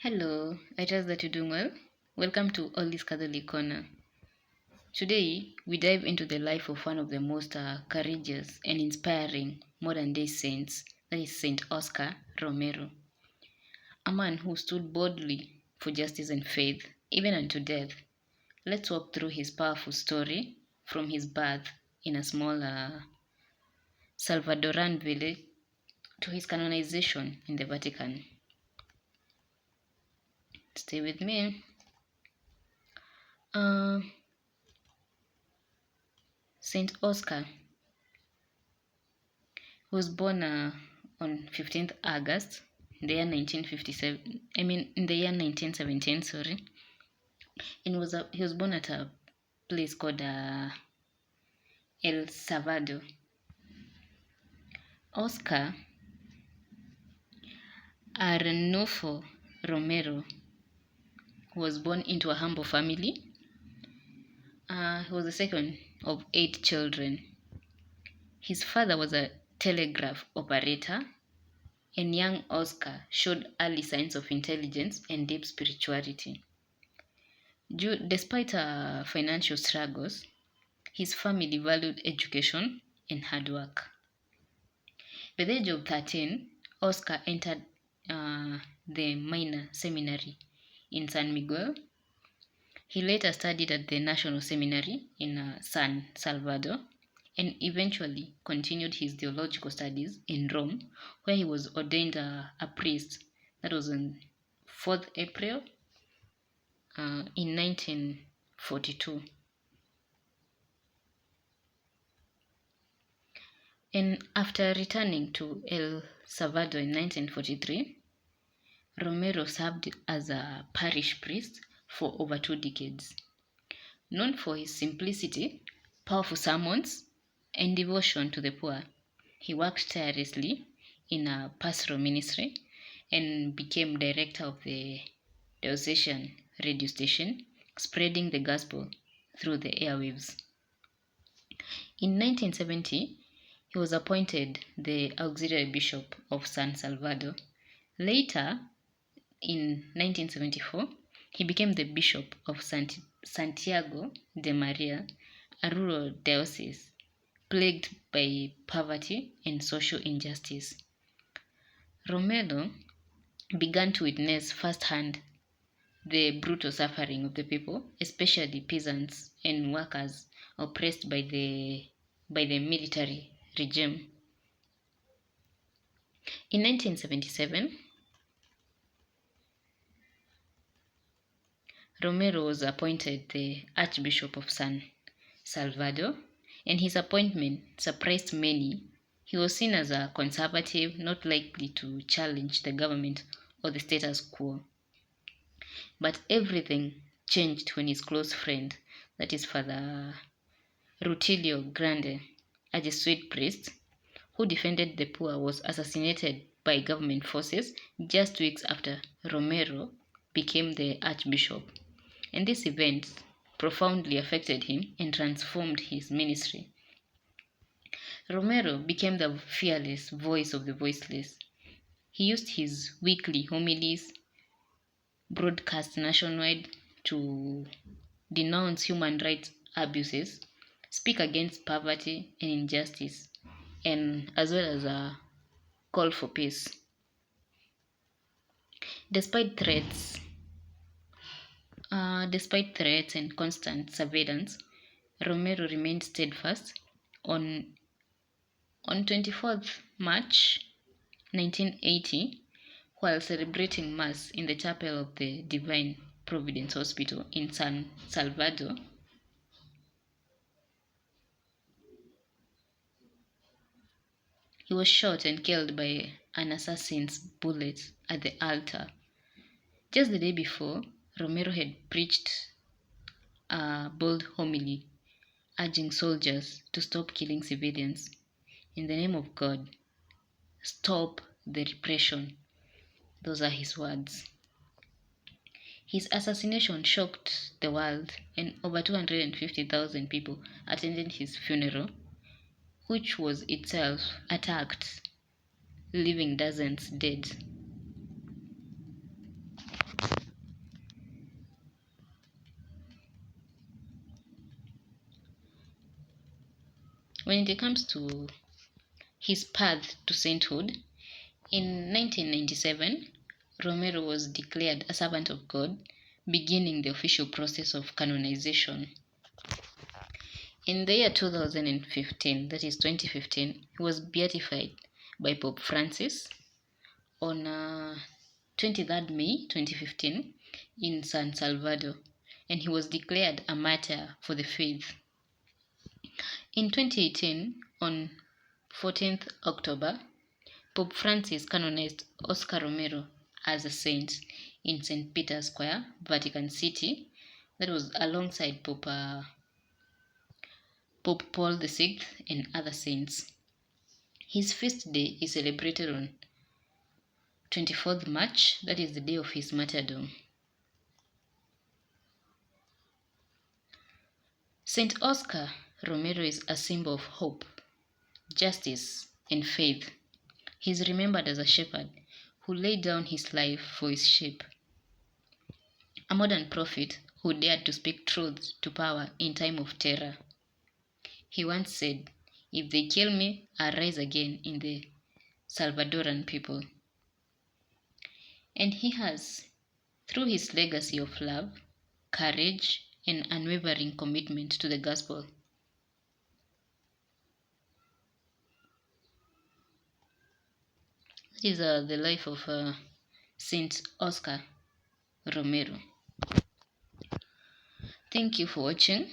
Hello, I trust that you're doing well. Welcome to All This Catholic Corner. Today, we dive into the life of one of the most courageous and inspiring modern day saints, that is Saint Oscar Romero, a man who stood boldly for justice and faith, even unto death. Let's walk through his powerful story from his birth in a small Salvadoran village to his canonization in the Vatican. Stay with me. Saint Oscar was born on 15th August in the year 1957. In the year 1917. Sorry, and he was born at a place called El Salvador. Oscar Arnulfo Romero was born into a humble family. He was the second of 8 children. His father was a telegraph operator, and young Oscar showed early signs of intelligence and deep spirituality. Despite financial struggles, his family valued education and hard work. By the age of 13, Oscar entered the minor seminary in San Miguel. He later studied at the National Seminary in San Salvador and eventually continued his theological studies in Rome, where he was ordained a priest. That was on 4th April in 1942. And after returning to El Salvador in 1943, Romero served as a parish priest for over 2 decades. Known for his simplicity, powerful sermons, and devotion to the poor, he worked tirelessly in a pastoral ministry and became director of the diocesan radio station, spreading the gospel through the airwaves. In 1970, he was appointed the auxiliary bishop of San Salvador. Later, in 1974, he became the bishop of Santiago de Maria, a rural diocese plagued by poverty and social injustice. Romero began to witness firsthand the brutal suffering of the people, especially peasants and workers oppressed by the military regime. In 1977, Romero was appointed the Archbishop of San Salvador, and his appointment surprised many. He was seen as a conservative, not likely to challenge the government or the status quo. But everything changed when his close friend, that is Father Rutilio Grande, a Jesuit priest who defended the poor, was assassinated by government forces just weeks after Romero became the Archbishop. And this event profoundly affected him and transformed his ministry. Romero became the fearless voice of the voiceless. He used his weekly homilies, broadcast nationwide, to denounce human rights abuses, speak against poverty and injustice, and as well as a call for peace. Despite threats and constant surveillance, Romero remained steadfast. On 24th March 1980, while celebrating Mass in the chapel of the Divine Providence Hospital in San Salvador, he was shot and killed by an assassin's bullet at the altar. Just the day before, Romero had preached a bold homily urging soldiers to stop killing civilians. In the name of God, stop the repression. Those are his words. His assassination shocked the world, and over 250,000 people attended his funeral, which was itself attacked, leaving dozens dead. When it comes to his path to sainthood, in 1997, Romero was declared a servant of God, beginning the official process of canonization. In the year 2015, that is 2015, he was beatified by Pope Francis on 23rd May 2015 in San Salvador, and he was declared a martyr for the faith. In 2018, on 14th October, Pope Francis canonized Oscar Romero as a saint in St. Peter's Square, Vatican City. That was alongside Pope Paul VI and other saints. His feast day is celebrated on 24th March, that is the day of his martyrdom. Saint Oscar Romero is a symbol of hope, justice, and faith. He is remembered as a shepherd who laid down his life for his sheep, a modern prophet who dared to speak truth to power in time of terror. He once said, "If they kill me, I'll rise again in the Salvadoran people." And he has, through his legacy of love, courage, and unwavering commitment to the gospel. That is the life of Saint Oscar Romero. Thank you for watching.